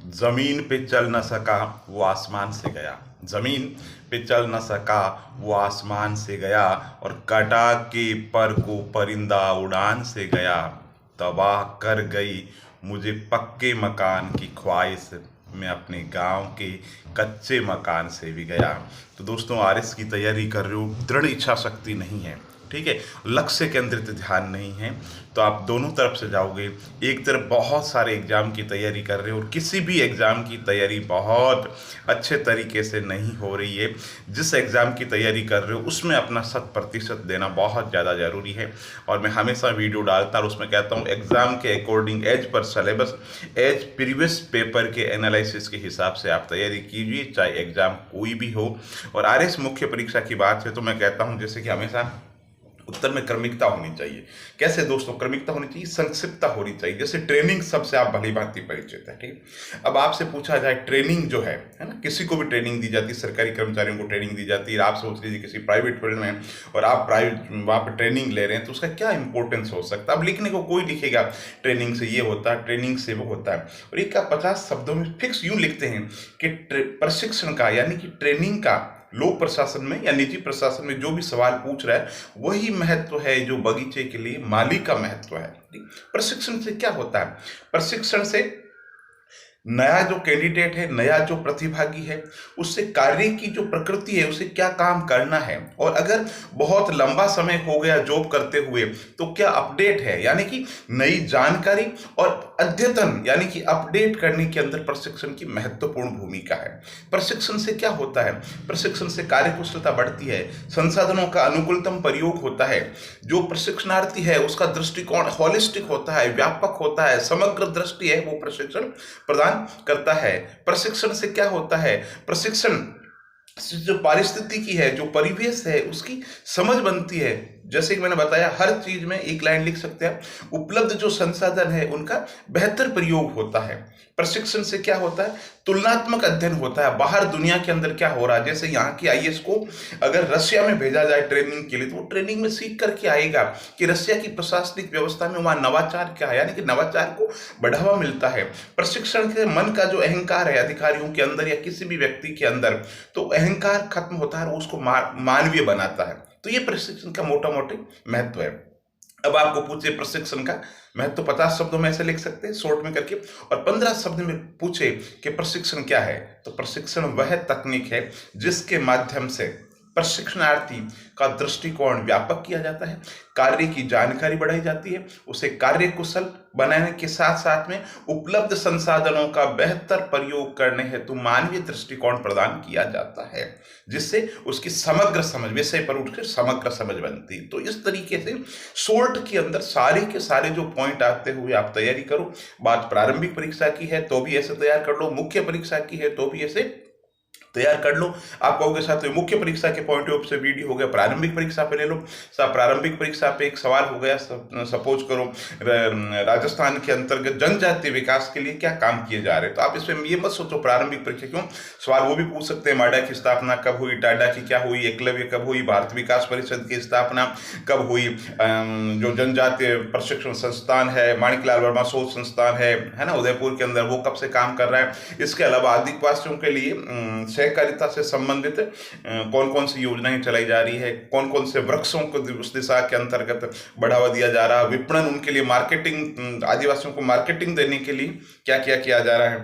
जमीन पे चल न सका वो आसमान से गया। जमीन पे चल न सका वो आसमान से गया, और कटा के पर को परिंदा उड़ान से गया। तबाह कर गई मुझे पक्के मकान की ख्वाहिश, मैं अपने गांव के कच्चे मकान से भी गया। तो दोस्तों, आरएस की तैयारी कर रहे हो, दृढ़ इच्छा शक्ति नहीं है, ठीक है, लक्ष्य केंद्रित ध्यान नहीं है, तो आप दोनों तरफ से जाओगे। एक तरफ बहुत सारे एग्जाम की तैयारी कर रहे हो और किसी भी एग्जाम की तैयारी बहुत अच्छे तरीके से नहीं हो रही है। जिस एग्जाम की तैयारी कर रहे हो उसमें अपना 100% देना बहुत ज़्यादा ज़रूरी है। और मैं हमेशा वीडियो डालता और उसमें कहता हूँ, एग्जाम के according, as per syllabus, as previous paper के एनालिसिस के हिसाब से आप तैयारी कीजिए, चाहे एग्जाम कोई भी हो। और आरएस मुख्य परीक्षा की बात है तो मैं कहता हूँ, जैसे कि हमेशा उत्तर में क्रमिकता होनी चाहिए। कैसे दोस्तों क्रमिकता होनी चाहिए? संक्षिप्तता होनी चाहिए। जैसे ट्रेनिंग सबसे आप भली भांति परिचित है, ठीक। अब आपसे पूछा जाए ट्रेनिंग जो है ना, किसी को भी ट्रेनिंग दी जाती है, सरकारी कर्मचारियों को ट्रेनिंग दी जाती है। आप सोच लीजिए किसी प्राइवेट फील्ड में और आप प्राइवेट वहाँ पर ट्रेनिंग ले रहे हैं, तो उसका क्या इंपॉर्टेंस हो सकता है? अब लिखने को कोई लिखेगा ट्रेनिंग से ये होता है, ट्रेनिंग से वो होता है, और एक का 50 शब्दों में फिक्स यूं लिखते हैं कि प्रशिक्षण का यानी कि ट्रेनिंग का लोक प्रशासन में या निजी प्रशासन में जो भी सवाल पूछ रहा है वही महत्व है जो बगीचे के लिए माली का महत्व है। प्रशिक्षण से क्या होता है? प्रशिक्षण से नया जो कैंडिडेट है, नया जो प्रतिभागी है, उससे कार्य की जो प्रकृति है, उसे क्या काम करना है, और अगर बहुत लंबा समय हो गया जॉब करते हुए तो क्या अपडेट है, यानी कि नई जानकारी और अद्यतन यानी कि अपडेट करने के अंदर प्रशिक्षण की महत्वपूर्ण भूमिका है। प्रशिक्षण से क्या होता है? प्रशिक्षण से कार्यकुशलता बढ़ती है, संसाधनों का अनुकूलतम प्रयोग होता है, जो प्रशिक्षणार्थी है उसका दृष्टिकोण हॉलिस्टिक होता है, व्यापक होता है, समग्र दृष्टि है वो प्रशिक्षण प्रदान करता है। प्रशिक्षण से क्या होता है? प्रशिक्षण से जो पारिस्थितिकी है, जो परिवेश है, उसकी समझ बनती है। जैसे कि मैंने बताया, हर चीज में एक लाइन लिख सकते हैं, उपलब्ध जो संसाधन है उनका बेहतर प्रयोग होता है। प्रशिक्षण से क्या होता है? तुलनात्मक अध्ययन होता है, बाहर दुनिया के अंदर क्या हो रहा है। जैसे यहाँ की आईएएस को अगर रशिया में भेजा जाए ट्रेनिंग के लिए, तो वो ट्रेनिंग में सीख करके आएगा कि रशिया की प्रशासनिक व्यवस्था में वहाँ नवाचार क्या है, यानी कि नवाचार को बढ़ावा मिलता है। प्रशिक्षण के मन का जो अहंकार है अधिकारियों के अंदर या किसी भी व्यक्ति के अंदर, तो अहंकार खत्म होता है और उसको मानवीय बनाता है। तो ये प्रशिक्षण का मोटा मोटी महत्व है। अब आपको पूछे प्रशिक्षण का महत्व, 50 शब्दों में ऐसे लिख सकते हैं शॉर्ट में करके, और 15 शब्द में पूछे कि प्रशिक्षण क्या है, तो प्रशिक्षण वह तकनीक है जिसके माध्यम से प्रशिक्षणार्थी का दृष्टिकोण व्यापक किया जाता है, कार्य की जानकारी बढ़ाई जाती है, उसे कार्य कुशल बनाने के साथ साथ में उपलब्ध संसाधनों का बेहतर प्रयोग करने हेतु मानवीय दृष्टिकोण प्रदान किया जाता है, जिससे उसकी समग्र समझ, विषय पर उठकर समग्र समझ बनती है। तो इस तरीके से शॉर्ट के अंदर सारे के सारे जो पॉइंट आते हुए आप तैयारी करो। बात प्रारंभिक परीक्षा की है तो भी ऐसे तैयार कर लो, मुख्य परीक्षा की है तो भी ऐसे तैयार कर लो। आप कहोगे साथ में मुख्य परीक्षा के पॉइंट ऑफ से वीडियो हो गया, प्रारंभिक परीक्षा पे ले लो। साहब प्रारंभिक परीक्षा पे एक सवाल हो गया, सपोज करो राजस्थान के अंतर्गत जनजातीय विकास के लिए क्या काम किए जा रहे हैं, तो आप इसमें ये मत सोचो प्रारंभिक परीक्षा क्यों, सवाल वो भी पूछ सकते हैं, माडा की स्थापना कब हुई, टाडा की क्या हुई, एकलव्य कब हुई, भारत विकास परिषद की स्थापना कब हुई, जो जनजातीय प्रशिक्षण संस्थान है, माणिकलाल वर्मा शोध संस्थान है ना, उदयपुर के अंदर, वो कब से काम कर रहा है। इसके अलावा आदिवासियों के लिए सहकारिता से संबंधित कौन कौन सी योजनाएं चलाई जा रही है, कौन कौन से वृक्षों को उस दिशा के अंतर्गत बढ़ावा दिया जा रहा है, विपणन उनके लिए, मार्केटिंग आदिवासियों को मार्केटिंग देने के लिए क्या क्या किया जा रहा है,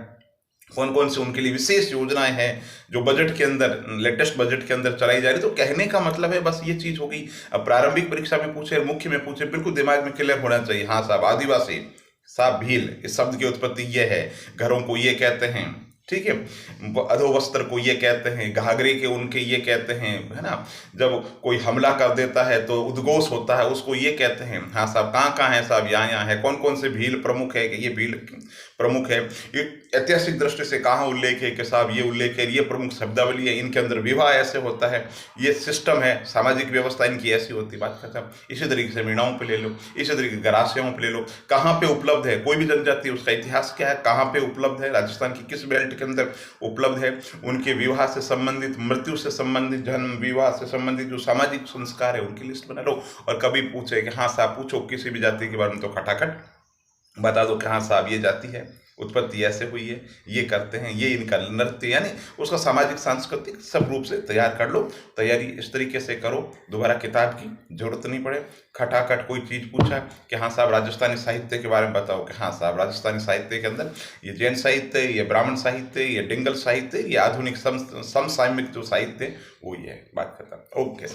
कौन कौन से उनके लिए विशेष योजनाएं हैं जो बजट के अंदर, लेटेस्ट बजट के अंदर चलाई जा रही। तो कहने का मतलब है बस ये चीज हो गई। अब प्रारंभिक परीक्षा में पूछे, मुख्य में पूछे, बिल्कुल दिमाग में क्लियर होना चाहिए। हाँ साहब, आदिवासी, साहब भील, इस शब्द की उत्पत्ति ये है, घरों को ये कहते हैं, ठीक है, अधोवस्त्र को ये कहते हैं, घाघरे के उनके ये कहते हैं, है ना, जब कोई हमला कर देता है तो उद्घोष होता है उसको ये कहते हैं। हाँ साहब, कहाँ कहाँ है साहब, यहाँ है। कौन कौन से भील प्रमुख है कि ये भील प्रमुख है, ये ऐतिहासिक दृष्टि से कहाँ उल्लेख है कि साहब ये उल्लेख है, ये प्रमुख शब्दावली है, इनके अंदर विवाह ऐसे होता है, ये सिस्टम है, सामाजिक व्यवस्था इनकी ऐसी होती है, बात खत्म। इसी तरीके से मीणाओं पे ले लो, इसी तरीके गरासियों पे ले लो, कहाँ पे उपलब्ध है कोई भी जनजाति, उसका इतिहास क्या है, कहाँ पे उपलब्ध है, राजस्थान की किस बेल्ट के अंदर उपलब्ध है, उनके विवाह से संबंधित, मृत्यु से संबंधित, जन्म विवाह से संबंधित जो सामाजिक संस्कार है उनकी लिस्ट बना लो। और कभी पूछे कि हाँ साहब, पूछो किसी भी जाति के बारे में तो खटाखट बता दो कि हाँ साहब ये जाति है, उत्पत्ति ऐसे हुई है, ये करते हैं, ये इनका नृत्य, यानी उसका सामाजिक सांस्कृतिक सब रूप से तैयार कर लो। तैयारी इस तरीके से करो, दोबारा किताब की जरूरत नहीं पड़े। खटाखट कोई चीज़ पूछा कि हाँ साहब राजस्थानी साहित्य के बारे में बताओ, कि हाँ साहब राजस्थानी साहित्य के अंदर ये जैन साहित्य, ये ब्राह्मण साहित्य, ये डिंगल साहित्य, ये आधुनिक समसामयिक जो साहित्य वो ये है, बात खत्म। ओके।